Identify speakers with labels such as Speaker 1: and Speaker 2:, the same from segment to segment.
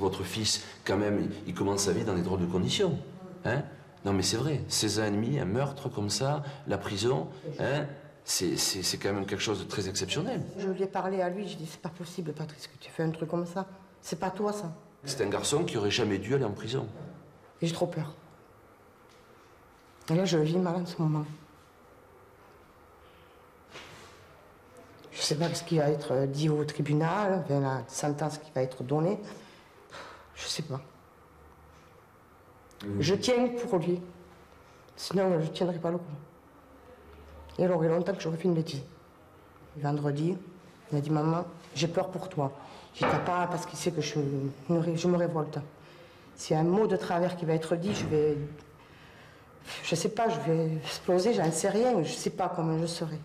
Speaker 1: votre fils, quand même, il commence sa vie dans des drôles de conditions. Hein? Non mais c'est vrai, 16 ans et demi, un meurtre comme ça, la prison, hein? C'est quand même quelque chose de très exceptionnel.
Speaker 2: Je lui ai parlé à lui, je lui ai dit c'est pas possible Patrice que tu fais un truc comme ça. C'est pas toi ça.
Speaker 1: C'est un garçon qui aurait jamais dû aller en prison.
Speaker 2: Et j'ai trop peur. Et là je le vis mal en ce moment. Je sais pas ce qui va être dit au tribunal, la sentence qui va être donnée. Je sais pas. Je tiens pour lui. Sinon, je ne tiendrai pas le coup. Et il aurait longtemps que j'aurais fait une bêtise. Vendredi, il m'a dit « Maman, j'ai peur pour toi. » Je dis « T'as pas parce qu'il sait que je me révolte. S'il y a un mot de travers qui va être dit, je vais... Je sais pas, je vais exploser, j'en sais rien. Je sais pas comment je serai.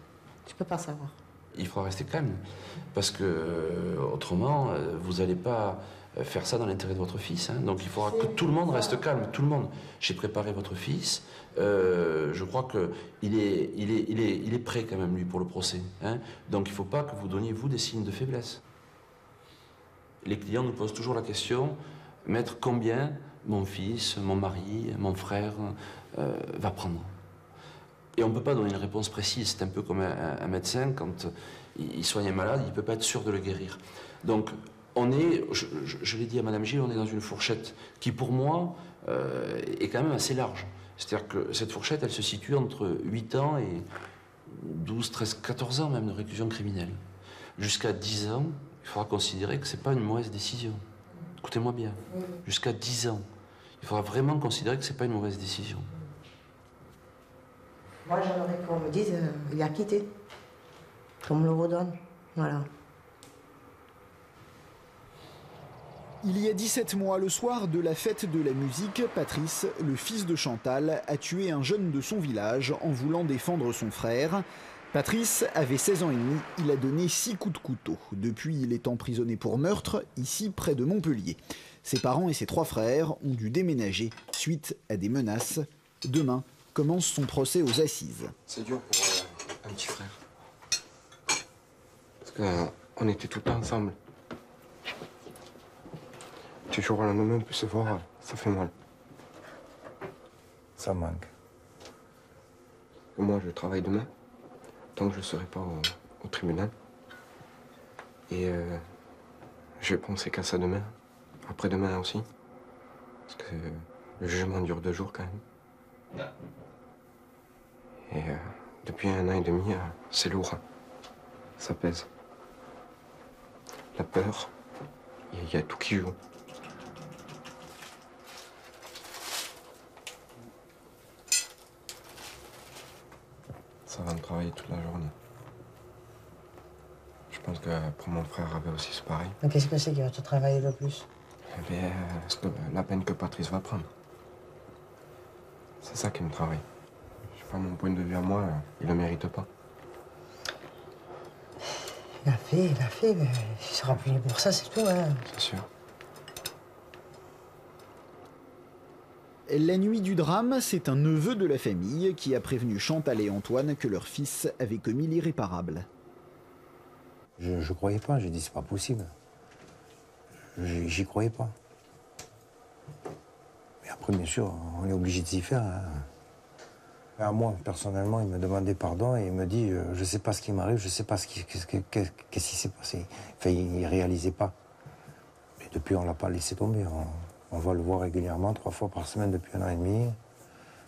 Speaker 2: Je peux pas savoir. »
Speaker 1: Il faudra rester calme, parce que autrement, vous n'allez pas faire ça dans l'intérêt de votre fils. Hein. Donc il faudra que tout le monde reste calme, tout le monde. J'ai préparé votre fils, je crois qu'il est prêt quand même, lui, pour le procès. Hein. Donc il ne faut pas que vous donniez, vous, des signes de faiblesse. Les clients nous posent toujours la question, maître, combien mon fils, mon mari, mon frère va prendre ? Et on ne peut pas donner une réponse précise. C'est un peu comme un médecin, quand il soigne un malade, il ne peut pas être sûr de le guérir. Donc, on est, je l'ai dit à Madame Gilles, on est dans une fourchette qui, pour moi, est quand même assez large. C'est-à-dire que cette fourchette, elle se situe entre 8 ans et 12, 13, 14 ans même de réclusion criminelle. Jusqu'à 10 ans, il faudra considérer que ce n'est pas une mauvaise décision. Écoutez-moi bien. Jusqu'à 10 ans, il faudra vraiment considérer que ce n'est pas une mauvaise décision.
Speaker 2: Moi, j'aimerais qu'on me dise, il a quitté. Qu'on me le redonne. Voilà.
Speaker 3: Il y a 17 mois, le soir de la fête de la musique, Patrice, le fils de Chantal, a tué un jeune de son village en voulant défendre son frère. Patrice avait 16 ans et demi, il a donné 6 coups de couteau. Depuis, il est emprisonné pour meurtre, ici près de Montpellier. Ses parents et ses 3 frères ont dû déménager suite à des menaces. Demain commence son procès aux assises.
Speaker 4: C'est dur pour un petit frère. Parce qu'on était tout le temps ensemble. Du jour au lendemain, on peut se voir, ça fait mal.
Speaker 5: Ça manque.
Speaker 4: Moi, je travaille demain, donc je ne serai pas au tribunal. Et je vais penser qu'à ça demain, après-demain aussi. Parce que le jugement dure 2 jours quand même. Et depuis 1 an et demi, c'est lourd. Ça pèse. La peur, il y a tout qui joue. Ça va me travailler toute la journée. Je pense que pour mon frère avait aussi c'est pareil.
Speaker 2: Mais qu'est-ce que c'est qui va te travailler le plus?
Speaker 4: Eh bien, la peine que Patrice va prendre. C'est ça qui me travaille. Je sais pas, mon point de vue à moi, il le mérite pas.
Speaker 2: Il a fait, mais il sera puni pour ça, c'est tout, hein.
Speaker 4: C'est sûr.
Speaker 3: La nuit du drame, c'est un neveu de la famille qui a prévenu Chantal et Antoine que leur fils avait commis l'irréparable.
Speaker 5: Je croyais pas, j'ai dit c'est pas possible. J'y croyais pas. Mais après, bien sûr, on est obligé de s'y faire. Hein. À moi, personnellement, il me demandait pardon et il me dit je sais pas ce qui m'arrive, je sais pas qu'est-ce qui s'est passé. Enfin, il réalisait pas. Mais depuis, on l'a pas laissé tomber. On va le voir régulièrement, 3 fois par semaine depuis 1 an et demi.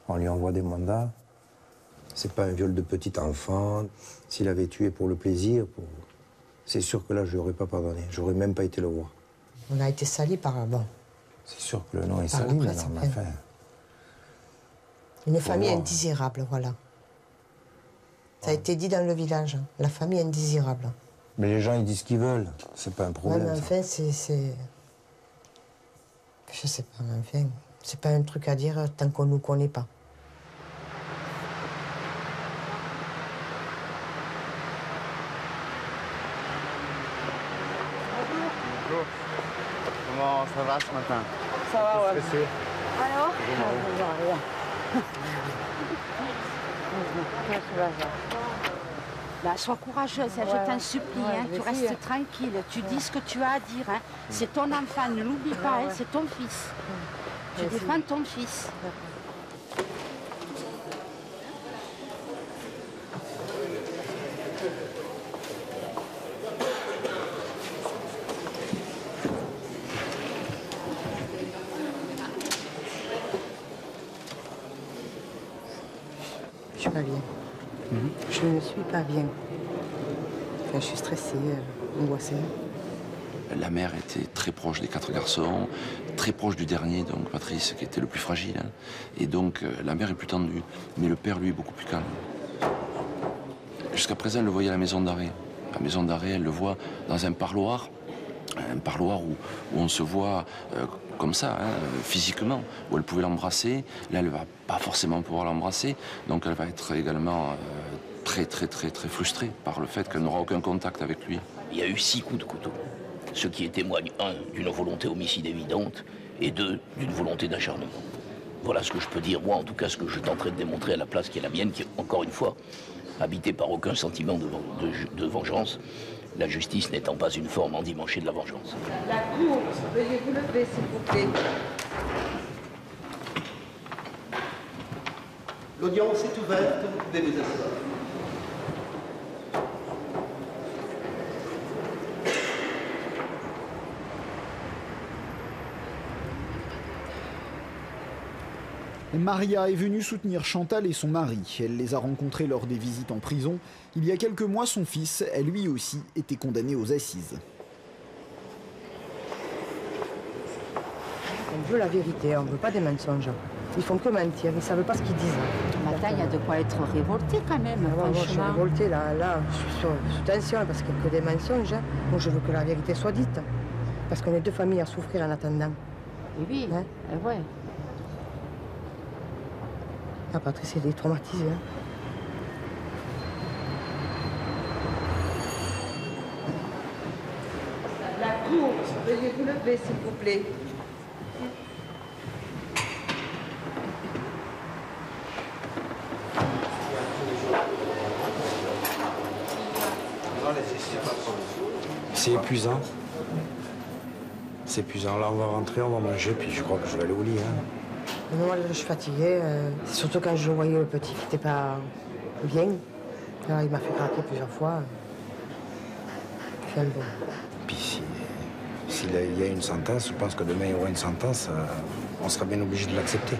Speaker 5: On lui envoie des mandats. C'est pas un viol de petit enfant. S'il avait tué pour le plaisir, c'est sûr que là, je lui aurais pas pardonné. J'aurais même pas été le voir.
Speaker 2: On a été salis par un bon.
Speaker 5: C'est sûr que le nom est sali, mais on a fait.
Speaker 2: Une famille indésirable, voilà. Ça a été dit dans le village, hein. La famille indésirable.
Speaker 5: Mais les gens, ils disent ce qu'ils veulent. C'est pas un problème.
Speaker 2: Ouais, mais enfin, c'est... Je sais pas, mais enfin, c'est pas un truc à dire tant qu'on nous connaît pas.
Speaker 6: Bonjour. Comment ça va ce matin?
Speaker 7: Ça va, ouais.
Speaker 6: Stressé.
Speaker 7: Alors? Bah, sois courageuse, hein, je t'en supplie, hein, tu restes tranquille, tu dis ce que tu as à dire. Hein. C'est ton enfant, ne l'oublie pas, hein, c'est ton fils. Tu défends ton fils.
Speaker 2: Je suis pas bien. Je ne suis pas bien. Enfin, je suis stressée, angoissée.
Speaker 1: La mère était très proche des 4 garçons, très proche du dernier, donc Patrice, qui était le plus fragile. Hein. Et donc la mère est plus tendue, mais le père, lui, est beaucoup plus calme. Jusqu'à présent, elle le voyait à la maison d'arrêt. La maison d'arrêt, elle le voit dans un parloir où on se voit comme ça, hein, physiquement, où elle pouvait l'embrasser. Là, elle ne va pas forcément pouvoir l'embrasser, donc elle va être également très frustrée par le fait qu'elle n'aura aucun contact avec lui.
Speaker 8: Il y a eu 6 coups de couteau, ce qui témoigne, 1, d'une volonté homicide évidente, et 2, d'une volonté d'acharnement. Voilà ce que je peux dire, moi, en tout cas, ce que je tenterai de démontrer à la place qui est la mienne, qui est, encore une fois, habitée par aucun sentiment de vengeance, la justice n'étant pas une forme endimanchée de la vengeance.
Speaker 9: La cour, veuillez vous lever, s'il vous plaît.
Speaker 10: L'audience est ouverte, vous pouvez vous asseoir.
Speaker 3: Maria est venue soutenir Chantal et son mari. Elle les a rencontrés lors des visites en prison. Il y a quelques mois, son fils a lui aussi été condamné aux assises.
Speaker 2: On veut la vérité, on ne veut pas des mensonges. Ils font que mentir, ils ne savent pas ce qu'ils disent.
Speaker 7: Matin, il y a de quoi être révolté quand même,
Speaker 2: Moi, je suis
Speaker 7: franchement.
Speaker 2: révoltée, là, je suis sous tension parce qu'il n'y a que des mensonges. Hein. Moi, je veux que la vérité soit dite. Parce qu'on est 2 familles à souffrir en attendant.
Speaker 7: Et oui,
Speaker 2: Hein?
Speaker 7: ouais.
Speaker 2: Ah, Patrice, il est traumatisé. Hein.
Speaker 9: La cour, veuillez vous lever, s'il vous plaît.
Speaker 5: C'est épuisant. C'est épuisant. Là, on va rentrer, on va manger, puis je crois que je vais aller au lit. Hein.
Speaker 2: Moi, je suis fatiguée. C'est surtout quand je voyais le petit qui n'était pas bien. Alors, il m'a fait craquer plusieurs fois. Enfin, bon.
Speaker 5: Puis s'il y a une sentence, je pense que demain il y aura une sentence, on sera bien obligé de l'accepter.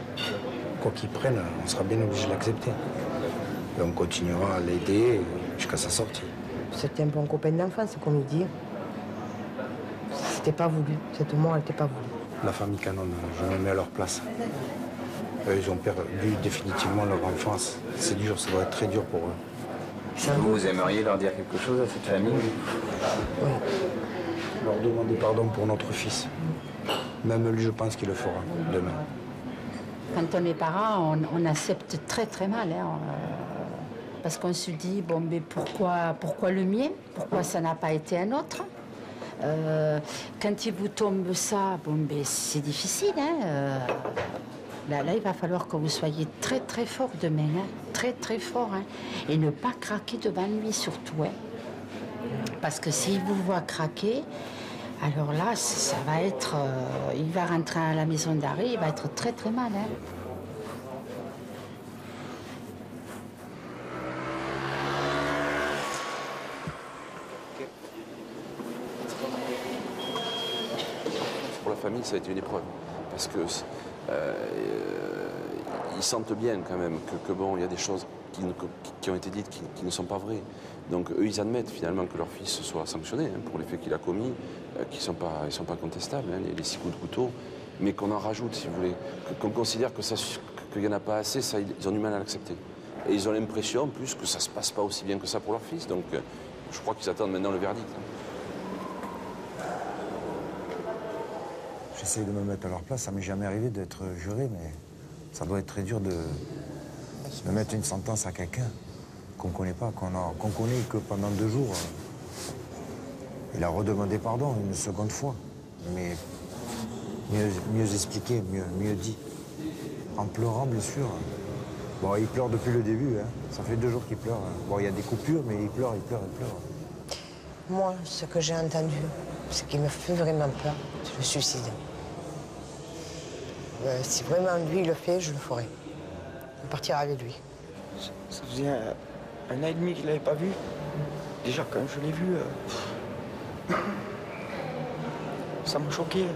Speaker 5: Quoi qu'il prenne, on sera bien obligé de l'accepter. Et on continuera à l'aider jusqu'à sa sortie.
Speaker 2: C'était un bon copain d'enfance, comme il dit. C'était pas voulu. Cette mort, elle n'était pas voulue.
Speaker 5: La famille Canon, je me mets à leur place. Ils ont perdu définitivement leur enfance. C'est dur, ça doit être très dur pour eux.
Speaker 11: Vous aimeriez leur dire quelque chose à cette famille?
Speaker 2: Oui.
Speaker 5: Leur demander pardon pour notre fils. Même lui, je pense qu'il le fera demain.
Speaker 7: Quand on est parent, on accepte très mal. Hein, parce qu'on se dit, bon, mais pourquoi le mien? Pourquoi ça n'a pas été un autre? Quand il vous tombe ça, bon, ben, c'est difficile. Hein, là, il va falloir que vous soyez très fort demain. Hein, très fort. Hein, et ne pas craquer devant lui surtout. Hein, parce que s'il vous voit craquer, alors là, ça va être... il va rentrer à la maison d'arrêt, il va être très mal. Hein.
Speaker 1: Pour la famille, ça a été une épreuve. Parce que ils sentent bien quand même que bon, il y a des choses qui ont été dites qui ne sont pas vraies. Donc eux, ils admettent finalement que leur fils soit sanctionné hein, pour les faits qu'il a commis, qui ne sont pas contestables, hein, les 6 coups de couteau, mais qu'on en rajoute, si vous voulez, qu'on considère qu'il n'y en a pas assez, ça, ils ont du mal à l'accepter. Et ils ont l'impression, en plus, que ça ne se passe pas aussi bien que ça pour leur fils. Donc je crois qu'ils attendent maintenant le verdict. Hein.
Speaker 5: J'essaie de me mettre à leur place, ça m'est jamais arrivé d'être juré, mais ça doit être très dur de mettre une sentence à quelqu'un qu'on ne connaît pas, qu'on connaît que pendant 2 jours. Il a redemandé pardon une seconde fois, mais mieux expliqué, mieux dit. En pleurant, bien sûr. Bon, il pleure depuis le début, hein. Ça fait 2 jours qu'il pleure. Hein. Bon, il y a des coupures, mais il pleure.
Speaker 2: Moi, ce que j'ai entendu, ce qui me fait vraiment peur, c'est le suicide. Si vraiment lui le fait, je le ferai. Je partirai avec lui.
Speaker 12: Ça faisait 1 an et demi que je ne l'avais pas vu. Déjà, quand je l'ai vu, ça m'a choqué.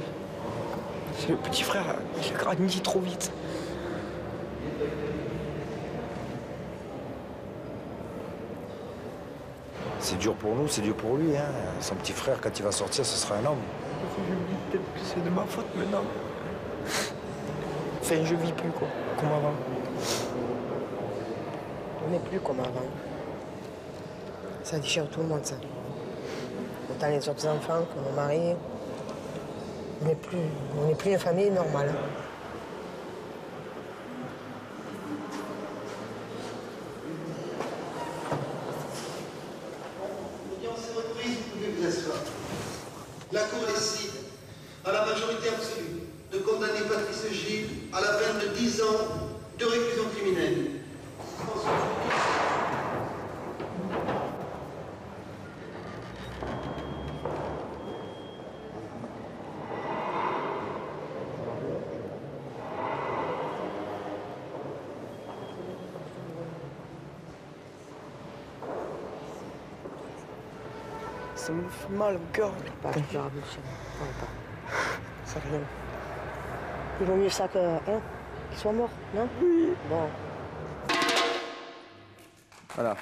Speaker 12: C'est le petit frère, il a grandi trop vite.
Speaker 5: C'est dur pour nous, c'est dur pour lui. Hein. Son petit frère, quand il va sortir, ce sera un homme.
Speaker 12: Je me dis peut-être que c'est de ma faute maintenant. Enfin, je vis plus, quoi, comme avant.
Speaker 2: On n'est plus comme avant. Ça déchire tout le monde, ça. Autant les autres enfants que mon mari. On n'est plus une famille normale.
Speaker 10: L'audience est reprise, vous pouvez vous asseoir. La Cour décide, à la majorité absolue, de condamner Patrice Gilles à la peine de 10 ans de réclusion criminelle.
Speaker 12: Ça me fait mal au cœur.
Speaker 2: Pas de pleurer, monsieur. Pas. C'est rien. Il vaut mieux ça que qu'il soit mort, non?
Speaker 12: Oui.
Speaker 2: Bon.
Speaker 12: Voilà.